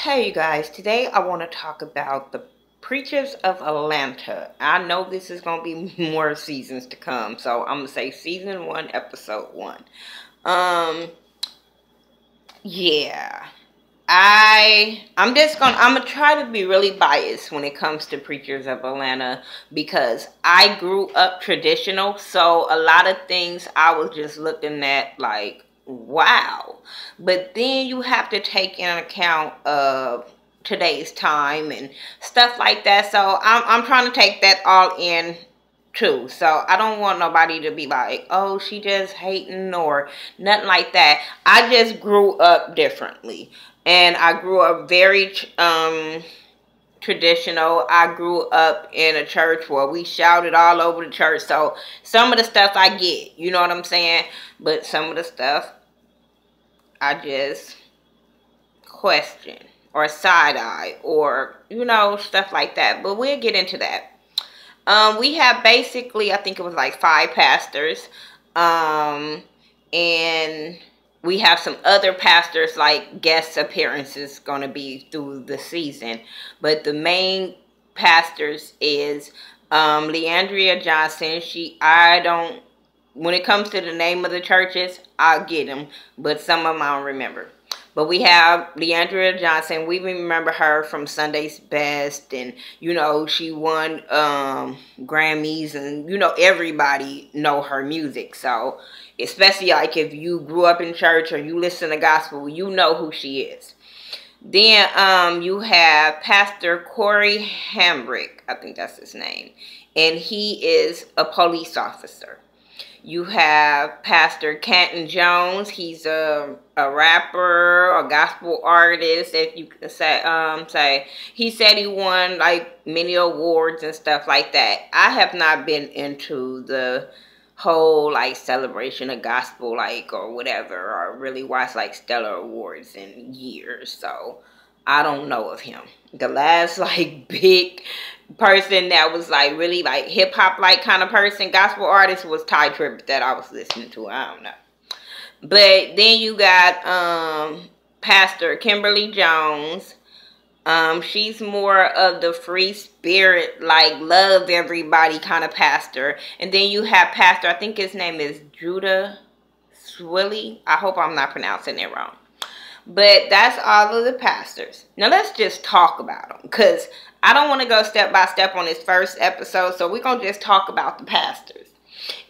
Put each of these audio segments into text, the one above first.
Hey you guys, today I want to talk about the Preachers of Atlanta. I know this is going to be more seasons to come, so I'm going to say season 1, episode 1. Um, yeah. I'm gonna try to be really biased when it comes to Preachers of Atlanta because I grew up traditional, so a lot of things I was just looking at like wow. But then you have to take in account of today's time and stuff like that. So I'm trying to take that all in too. So I don't want nobody to be like, oh, she just hating or nothing like that. I just grew up differently. And I grew up very traditional. I grew up in a church where we shouted all over the church. So some of the stuff I get, you know what I'm saying? But some of the stuff I just question or side eye or, you know, stuff like that. But we'll get into that. We have basically, I think it was like 5 pastors. And we have some other pastors like guest appearances going to be through the season. But the main pastors is Leandria Johnson. When it comes to the name of the churches, I'll get them. But some of them I don't remember. But we have Leandria Johnson. We remember her from Sunday's Best. And, you know, she won Grammys. And, you know, everybody know her music. So, especially like if you grew up in church or you listen to gospel, you know who she is. Then you have Pastor Corey Hambrick. I think that's his name. And he is a police officer. You have Pastor Canton Jones. He's a rapper, a gospel artist, if you could say. He said he won like many awards and stuff like that. I have not been into the whole like celebration of gospel like or whatever, or really watch like Stellar Awards in years, so I don't know of him. The last like big person that was like really like hip hop like kind of person, gospel artist, was Ty Tribbett that I was listening to. I don't know. But then you got Pastor Kimberly Jones. She's more of the free spirit, like love everybody kind of pastor. And then you have Pastor, I think his name is Judah Swilly. I hope I'm not pronouncing it wrong. But that's all of the pastors. Now let's just talk about them, because I don't want to go step by step on this first episode. So we're going to just talk about the pastors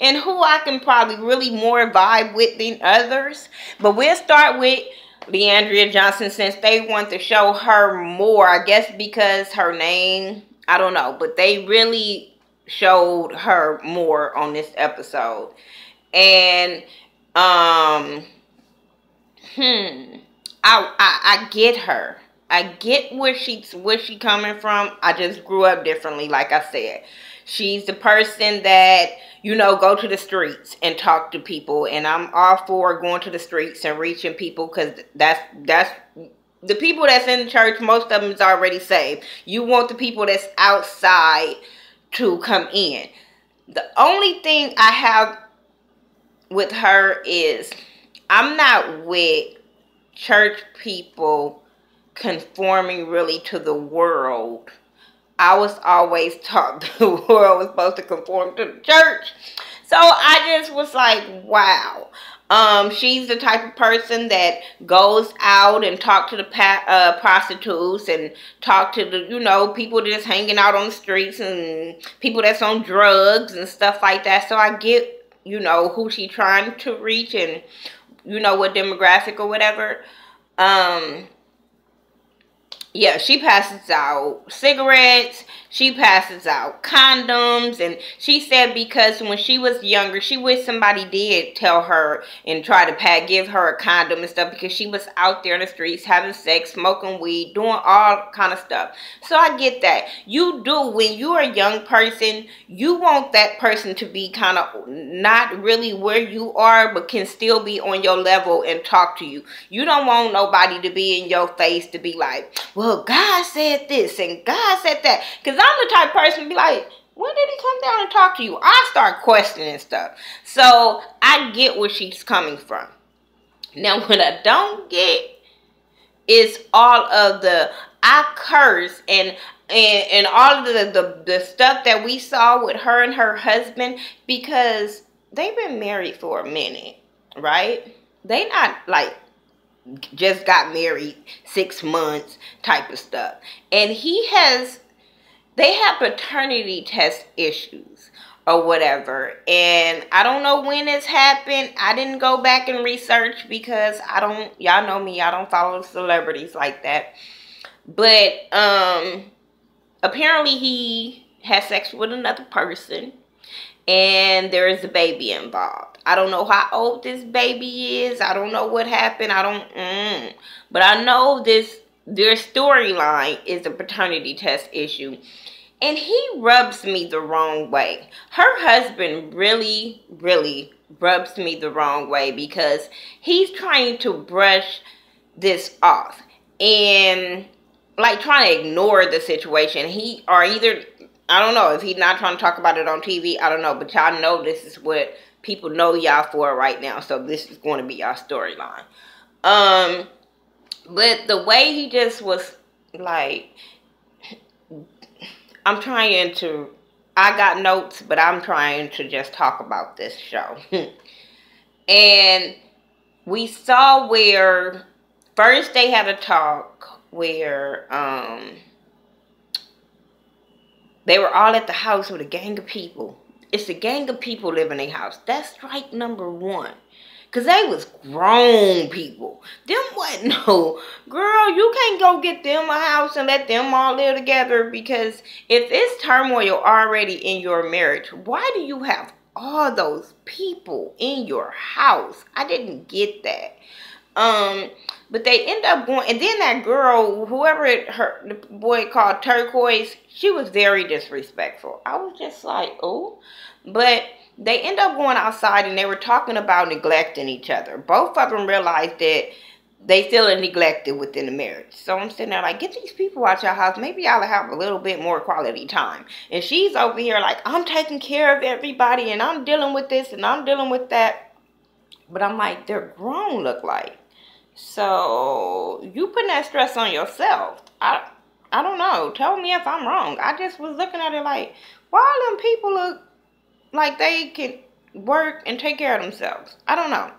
and who I can probably really more vibe with than others. But we'll start with Leandria Johnson, since they want to show her more. I guess because her name, I don't know. But they really showed her more on this episode. And, I get her. I get where she coming from. I just grew up differently, like I said. She's the person that, you know, go to the streets and talk to people. And I'm all for going to the streets and reaching people, because that's the people that's in the church, most of them is already saved. You want the people that's outside to come in. The only thing I have with her is I'm not with church people conforming really to the world. I was always taught the world was supposed to conform to the church. So I just was like, wow. She's the type of person that goes out and talk to the prostitutes and talk to the, you know, people just hanging out on the streets and people that's on drugs and stuff like that. So I get, you know, who she trying to reach and, you know, what demographic or whatever. Yeah, she passes out cigarettes, she passes out condoms, and she said because when she was younger, she wished somebody did tell her and try to give her a condom and stuff, because she was out there in the streets having sex, smoking weed, doing all kind of stuff. So I get that. You do, when you're a young person, you want that person to be kind of not really where you are, but can still be on your level and talk to you. You don't want nobody to be in your face to be like, well, God said this and God said that. Because I'm the type of person to be like, when did he come down and talk to you? I start questioning stuff. So I get where she's coming from. Now, what I don't get is all of the I curse and all of the stuff that we saw with her and her husband, because they've been married for a minute, right? They not like just got married 6 months type of stuff. And they have paternity test issues or whatever. And I don't know when it's happened. I didn't go back and research because y'all know me, I don't follow celebrities like that. But apparently he had sex with another person and there is a baby involved. I don't know how old this baby is. I don't know what happened. But I know their storyline is a paternity test issue. And he rubs me the wrong way. Her husband really, really rubs me the wrong way because he's trying to brush this off and like trying to ignore the situation. I don't know if he's not trying to talk about it on TV. I don't know, but y'all know this is what people know y'all for right now. So this is going to be y'all storyline. But the way he just was like, I got notes, but I'm trying to just talk about this show. And we saw where first they had a talk where they were all at the house with a gang of people. It's a gang of people living in their house. That's strike number one. Because they was grown people. Them wasn't no, girl, you can't go get them a house and let them all live together, because if it's turmoil already in your marriage, why do you have all those people in your house? I didn't get that. But they end up going, and then that girl, the boy called Turquoise, she was very disrespectful. I was just like, oh. But they end up going outside and they were talking about neglecting each other. Both of them realized that they feeling neglected within the marriage. So I'm sitting there like, get these people out your house. Maybe y'all have a little bit more quality time. And she's over here like, I'm taking care of everybody and I'm dealing with this and I'm dealing with that. But I'm like, they're grown, look like. So you putting that stress on yourself. I don't know. Tell me if I'm wrong. I just was looking at it like, why them people look like they can work and take care of themselves? I don't know.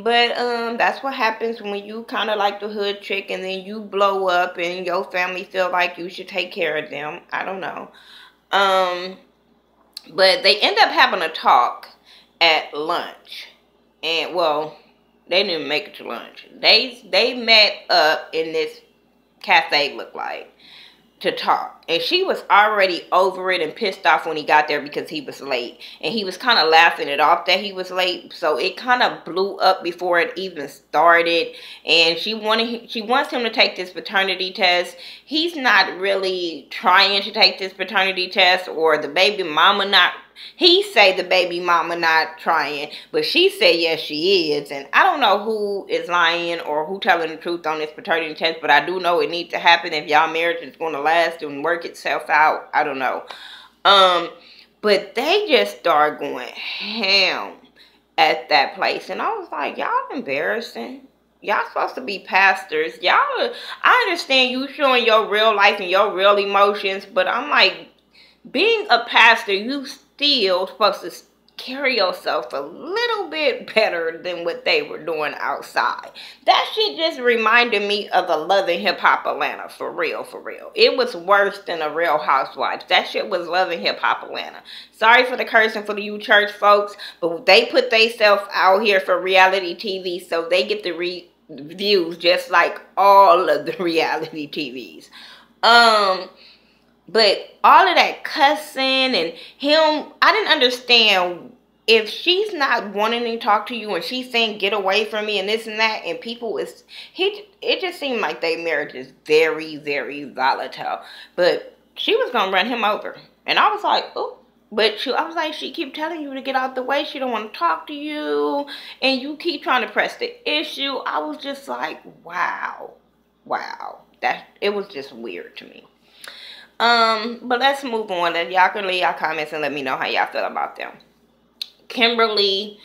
But that's what happens when you kind of like the hood chick and then you blow up and your family feel like you should take care of them. I don't know. But they end up having a talk at lunch. And well, they didn't make it to lunch. They met up in this cafe, look like, to talk. And she was already over it and pissed off when he got there because he was late. And he was kind of laughing it off that he was late. So it kind of blew up before it even started. And she wants him to take this paternity test. He's not really trying to take this paternity test, or the baby mama not. He say the baby mama not trying, but she said yes she is. And I don't know who is lying or who telling the truth on this paternity test, but I do know it needs to happen if y'all marriage is going to last and work itself out. I don't know. But they just start going ham at that place. And I was like, y'all embarrassing. Y'all supposed to be pastors. I understand you showing your real life and your real emotions, but I'm like, being a pastor, you still supposed to carry yourself a little bit better than what they were doing outside. That shit just reminded me of the Love and Hip Hop Atlanta, for real, for real. It was worse than a Real Housewives. That shit was Love and Hip Hop Atlanta. Sorry for the cursing for you church folks, but they put themselves out here for reality TV, so they get the views just like all of the reality TVs. But all of that cussing and him, I didn't understand if she's not wanting to talk to you and she's saying get away from me and this and that, and it just seemed like their marriage is very, very volatile. But she was gonna run him over, and I was like, oh. But I was like, she keep telling you to get out the way. She don't want to talk to you, and you keep trying to press the issue. I was just like, wow, it was just weird to me. But let's move on. Y'all can leave y'all comments and let me know how y'all feel about them. Kimberly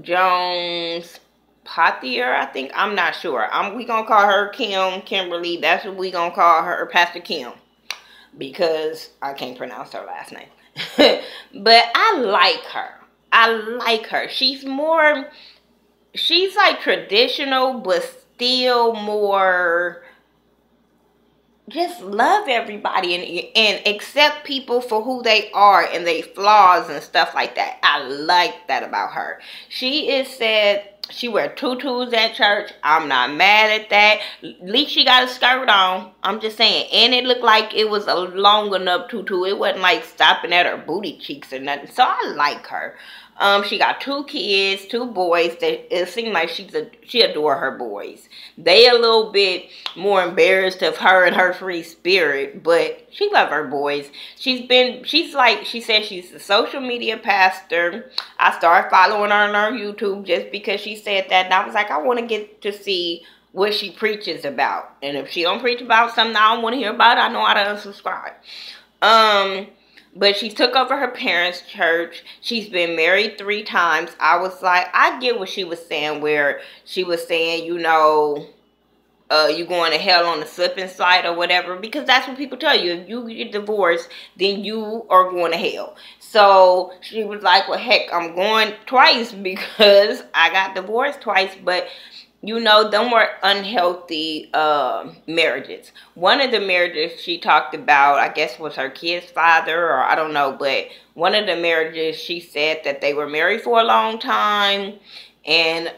Jones Pothier, I think. I'm not sure. We gonna call her Kimberly. That's what we gonna call her, Pastor Kim, because I can't pronounce her last name. But I like her. I like her. She's like traditional, but still more just love everybody and accept people for who they are and their flaws and stuff like that. I like that about her. She is said she wear tutus at church. I'm not mad at that. At least she got a skirt on. I'm just saying. And it looked like it was a long enough tutu. It wasn't like stopping at her booty cheeks or nothing. So I like her. She got 2 kids, 2 boys. It seems like she adore her boys. They a little bit more embarrassed of her and her free spirit, but she love her boys. She said she's a social media pastor. I started following her on her YouTube just because she said that, and I was like, I want to get to see what she preaches about. And if she don't preach about something I don't want to hear about, I know how to unsubscribe. But she took over her parents' church. She's been married 3 times. I was like, I get what she was saying, where she was saying, you know, you going to hell on the slipping slide or whatever, because that's what people tell you. If you get divorced, then you are going to hell. So she was like, well, heck, I'm going twice because I got divorced twice. But you know, them were unhealthy marriages. One of the marriages she talked about, I guess, was her kid's father, or I don't know, but one of the marriages, she said that they were married for a long time, and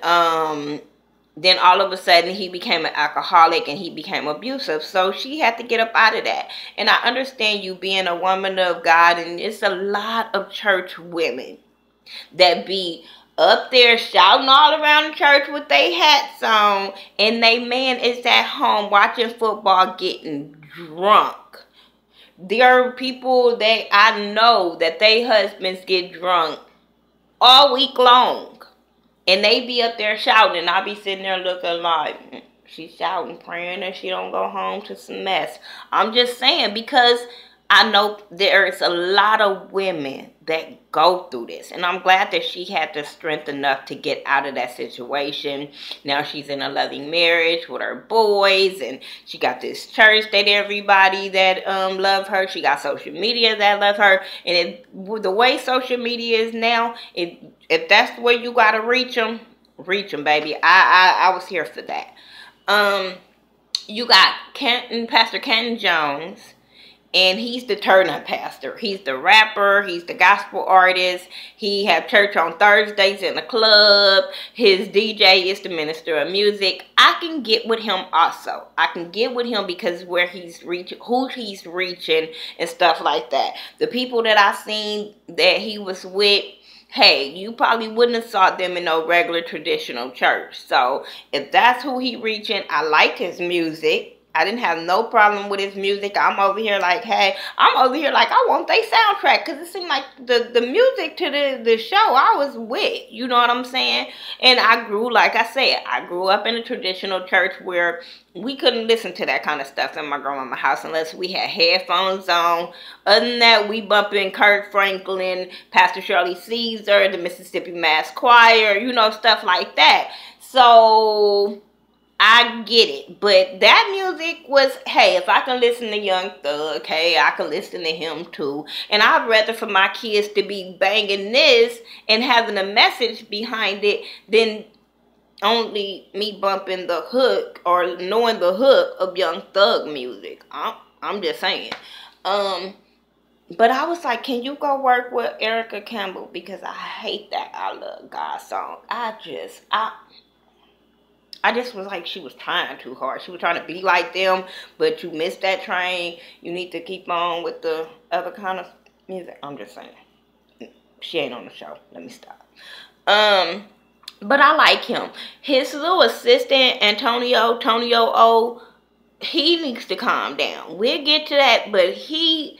then all of a sudden he became an alcoholic and he became abusive. So she had to get up out of that. And I understand you being a woman of God, and it's a lot of church women that be up there shouting all around the church with their hats on, and they man is at home watching football getting drunk. There are people that I know that their husbands get drunk all week long, and they be up there shouting, and I be sitting there looking like, she's shouting, praying that she don't go home to some mess. I'm just saying, because I know there's a lot of women that go through this. And I'm glad that she had the strength enough to get out of that situation. Now she's in a loving marriage with her boys. And she got this church that everybody that love her. She got social media that love her. And the way social media is now, if that's the way you got to reach them, baby. I was here for that. You got Pastor Kenton Jones. And he's the turn-up pastor. He's the rapper. He's the gospel artist. He have church on Thursdays in the club. His DJ is the minister of music. I can get with him also. I can get with him because where he's reaching, who he's reaching, and stuff like that. The people that I seen that he was with, hey, you probably wouldn't have saw them in no regular traditional church. So if that's who he reaching, I like his music. I didn't have no problem with his music. I'm over here like, hey, I want their soundtrack, because it seemed like the music to the show I was with, you know what I'm saying? And I grew, like I said, I grew up in a traditional church where we couldn't listen to that kind of stuff in my grandmama's house unless we had headphones on. Other than that, we bumping Kirk Franklin, Pastor Shirley Caesar, the Mississippi Mass Choir, you know, stuff like that. So I get it, but that music was, hey, if I can listen to Young Thug, hey, I can listen to him too. And I'd rather for my kids to be banging this and having a message behind it than only me bumping the hook or knowing the hook of Young Thug music. I'm just saying. But I was like, can you go work with Erica Campbell? Because I hate that I Love God song. I just was like, she was trying too hard. She was trying to be like them, but you missed that train. You need to keep on with the other kind of music. I'm just saying. She ain't on the show. Let me stop. But I like him. His little assistant, Antonio O, he needs to calm down. We'll get to that, but he,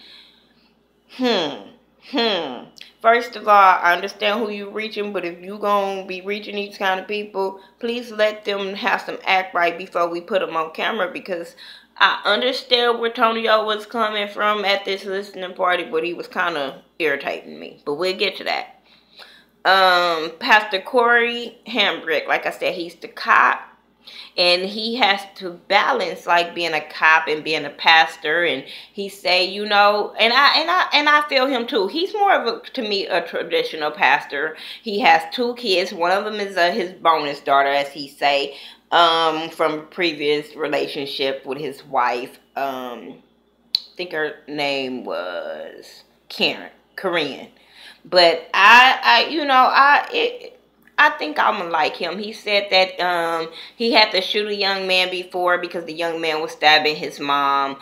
First of all, I understand who you're reaching, but if you're going to be reaching these kind of people, please let them have some act right before we put them on camera, because I understand where Tonyo was coming from at this listening party, but he was kind of irritating me. But we'll get to that. Pastor Corey Hambrick, like I said, he's the cop. And he has to balance like being a cop and being a pastor. And he say, you know, and I feel him too. He's more of a, to me, a traditional pastor. He has 2 kids. One of them is his bonus daughter, as he say, from previous relationship with his wife. I think her name was Korean. But I think I'm gonna like him. He said that he had to shoot a young man before because the young man was stabbing his mom.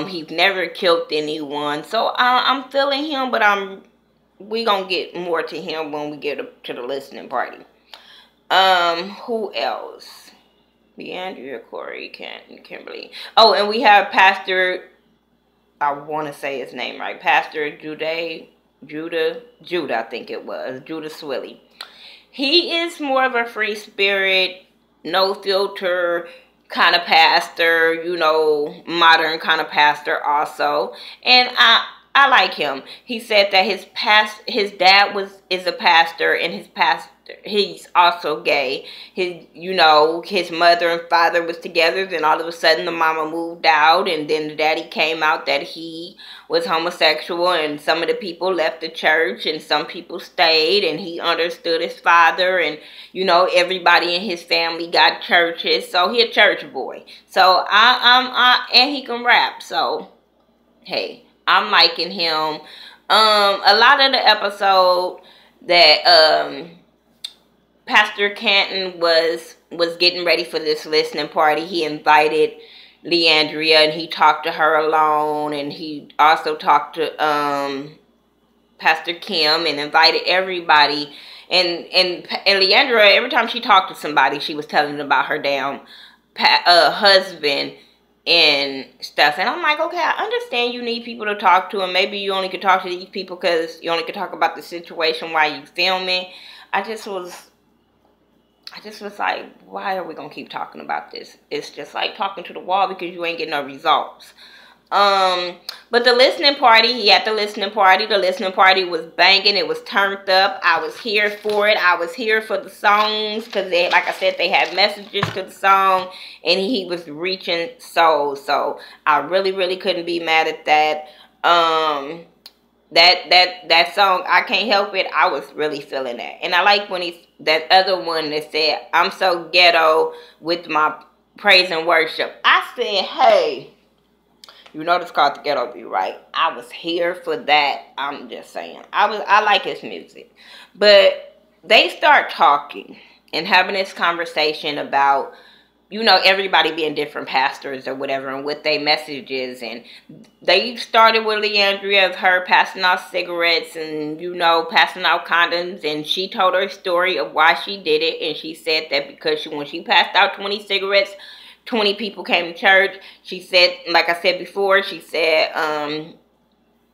He's never killed anyone, so I'm feeling him. But we gonna get more to him when we get to the listening party. Who else? Leandria, Corey, Kimberly. Oh, and we have Pastor. I want to say his name right. Pastor Judah, I think it was Judah Swilly. He is more of a free spirit, no filter kind of pastor, you know, modern kind of pastor also. And I like him. He said that his dad is a pastor, and he's also gay. His mother and father was together, then all of a sudden the mama moved out, and then the daddy came out that he was homosexual, and some of the people left the church and some people stayed, and he understood his father, and everybody in his family got churches, so he a church boy. So and he can rap, so hey, I'm liking him. A lot of the episode that Pastor Canton was getting ready for this listening party, he invited Leandria, and he talked to her alone, and he also talked to Pastor Kim and invited everybody. And Leandria, every time she talked to somebody, she was telling them about her damn husband and stuff. And I'm like, okay, I understand you need people to talk to, and maybe you only could talk to these people because you only could talk about the situation while you filming. I just was like, why are we going to keep talking about this? It's just like talking to the wall because you ain't getting no results. But the listening party, he had the listening party. The listening party was banging. It was turned up. I was here for it. I was here for the songs because, like I said, they had messages to the song, and he was reaching souls. So I really, really couldn't be mad at that. That song, I Can't Help It, I was really feeling that. And I like when that other one that said, I'm so ghetto with my praise and worship. I said, hey, it's called The Ghetto View, right? I was here for that. I'm just saying. I like his music. But they start talking and having this conversation about, everybody being different pastors or whatever, and what their message is. And they started with Leandria of her passing out cigarettes and, passing out condoms. And she told her story of why she did it. And she said that because when she passed out 20 cigarettes, 20 people came to church. She said, like I said before, she said,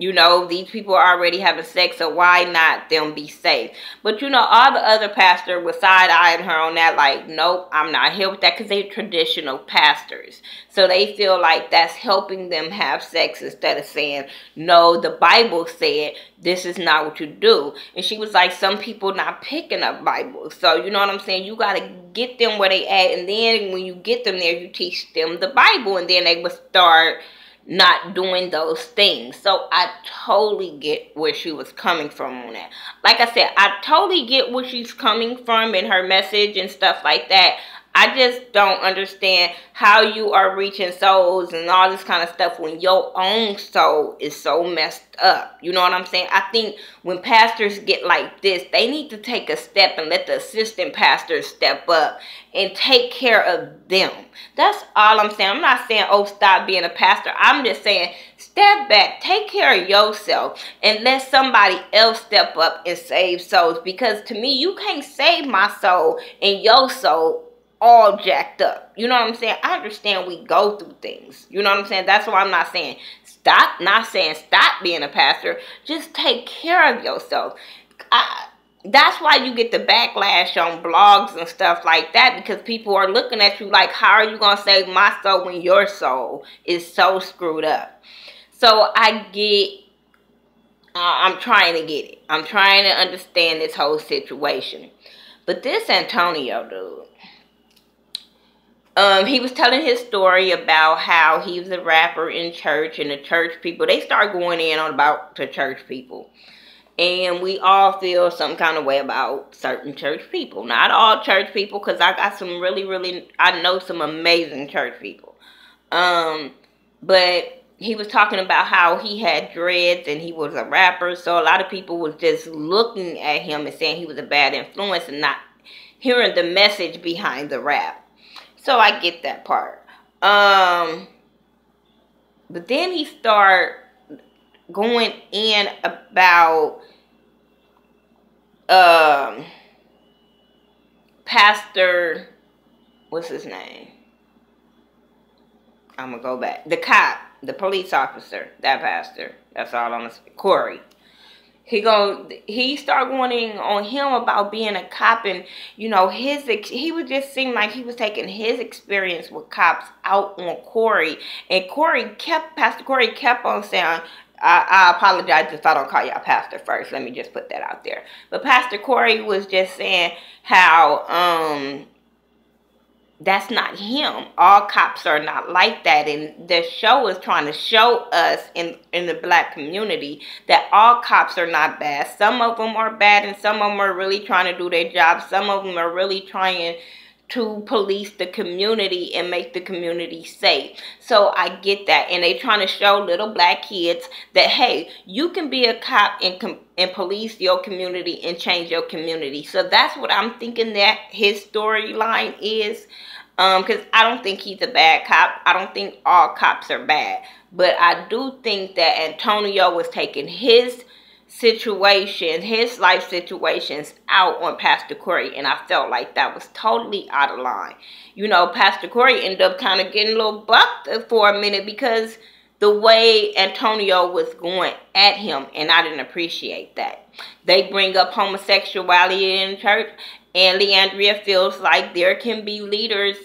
these people are already having sex, so why not them be safe? But, all the other pastors were side-eyeing her on that, like, nope, I'm not here with that, because they're traditional pastors. So they feel like that's helping them have sex instead of saying, no, the Bible said this is not what you do. And she was like, some people not picking up Bibles. So, you know what I'm saying? You got to get them where they at, and then when you get them there, you teach them the Bible, and then they will start not doing those things. So I totally get where she was coming from on that. Like I said, I totally get where she's coming from in her message and stuff like that. I just don't understand how you are reaching souls and all this kind of stuff when your own soul is so messed up. You know what I'm saying? I think when pastors get like this, they need to take a step and let the assistant pastors step up and take care of them. That's all I'm saying. I'm not saying, oh, stop being a pastor. I'm just saying, step back, take care of yourself, and let somebody else step up and save souls. Because to me, you can't save my soul and your soul all jacked up. You know what I'm saying? I understand we go through things. You know what I'm saying? That's why I'm not saying stop. Not saying stop being a pastor. Just take care of yourself. That's why you get the backlash on blogs and stuff like that, because people are looking at you like, how are you going to save my soul when your soul is so screwed up? So I get I'm trying to get it. I'm trying to understand this whole situation. But this Antonio dude, he was telling his story about how he was a rapper in church, and the church people, they start going in on about the church people. And we all feel some kind of way about certain church people. Not all church people, because I got some I know some amazing church people. But he was talking about how he had dreads and he was a rapper. So a lot of people was just looking at him and saying he was a bad influence and not hearing the message behind the rap. So I get that part. But then he started going in about Pastor, what's his name? I'm gonna go back. The cop, the police officer, that pastor. That's all I'm gonna say. Corey. He started going in on him about being a cop, and you know he would just seem like he was taking his experience with cops out on Corey, and Pastor Corey kept on saying, I apologize if I don't call y'all pastor first. Let me just put that out there. But Pastor Corey was just saying how that's not him. All cops are not like that. And the show is trying to show us in the black community that all cops are not bad. Some of them are bad and some of them are really trying to do their job. Some of them are really trying to police the community and make the community safe. So I get that. And they trying to show little black kids that, hey, you can be a cop and police your community and change your community. So that's what I'm thinking that his storyline is. Because I don't think he's a bad cop. I don't think all cops are bad. But I do think that Antonio was taking his situation, his life situations out on Pastor Corey, and I felt like that was totally out of line. You know, Pastor Corey ended up kind of getting a little bucked for a minute because the way Antonio was going at him, and I didn't appreciate that. They bring up homosexuality in church, and Leandria feels like there can be leaders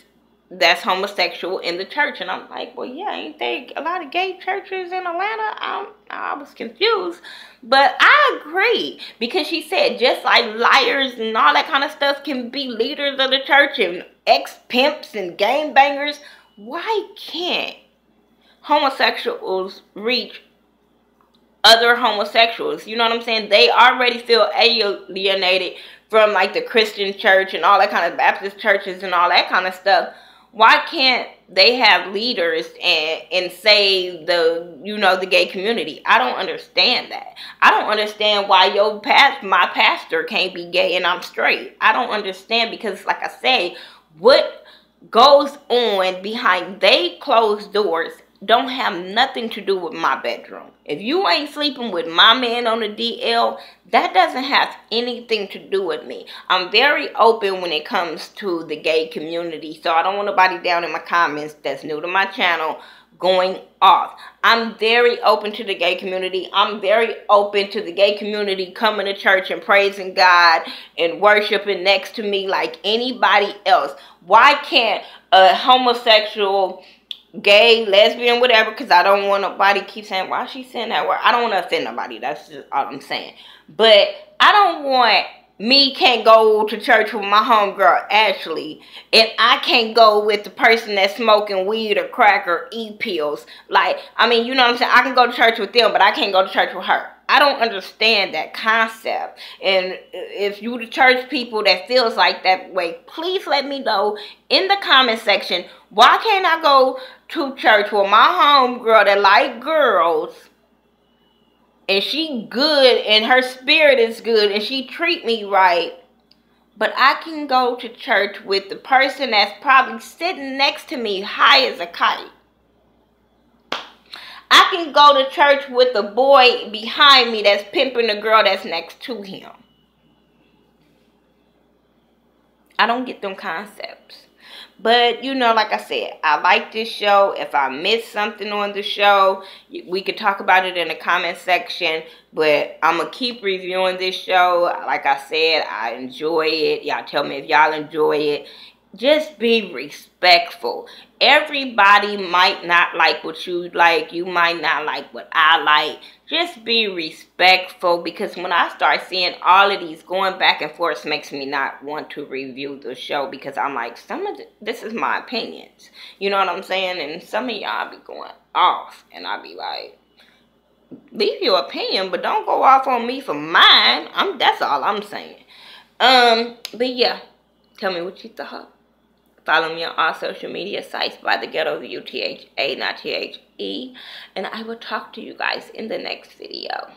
that's homosexual in the church. And I'm like, well, yeah, ain't there a lot of gay churches in Atlanta? I was confused. But I agree, because she said just like liars and all that kind of stuff can be leaders of the church and ex-pimps and gangbangers, why can't homosexuals reach other homosexuals? You know what I'm saying? They already feel alienated from like the Christian church and all that kind of Baptist churches and all that kind of stuff. Why can't they have leaders and save the gay community? I don't understand that. I don't understand why my pastor can't be gay and I'm straight. I don't understand, because like I say, what goes on behind they closed doors don't have nothing to do with my bedroom. If you ain't sleeping with my man on the DL, that doesn't have anything to do with me. I'm very open when it comes to the gay community, so I don't want nobody down in my comments that's new to my channel going off. I'm very open to the gay community. I'm very open to the gay community coming to church and praising God and worshiping next to me like anybody else. Why can't a homosexual, gay, lesbian, whatever, because I don't want nobody keep saying, why is she saying that word? I don't want to offend nobody. That's just all I'm saying. But I don't want can't go to church with my homegirl Ashley, and I can't go with the person that's smoking weed or crack or eat pills. Like, I mean, you know what I'm saying? I can go to church with them, but I can't go to church with her. I don't understand that concept. And if you the church people that feels like that way, please let me know in the comment section. Why can't I go to church with my homegirl that like girls, and she good and her spirit is good and she treat me right, but I can go to church with the person that's probably sitting next to me high as a kite? I can go to church with the boy behind me that's pimping the girl that's next to him. I don't get them concepts. But, you know, like I said, I like this show. If I missed something on the show, we could talk about it in the comment section. But I'm going to keep reviewing this show. Like I said, I enjoy it. Y'all tell me if y'all enjoy it. just be respectful. Everybody might not like what you like. You might not like what I like. Just be respectful, because when I start seeing all of these going back and forth, makes me not want to review the show, because I'm like, this is my opinions. You know what I'm saying? And some of y'all be going off, and I be like, leave your opinion, but don't go off on me for mine. That's all I'm saying. But yeah, tell me what you thought. Follow me on all social media sites by The Ghetto View, THA, not THE. And I will talk to you guys in the next video.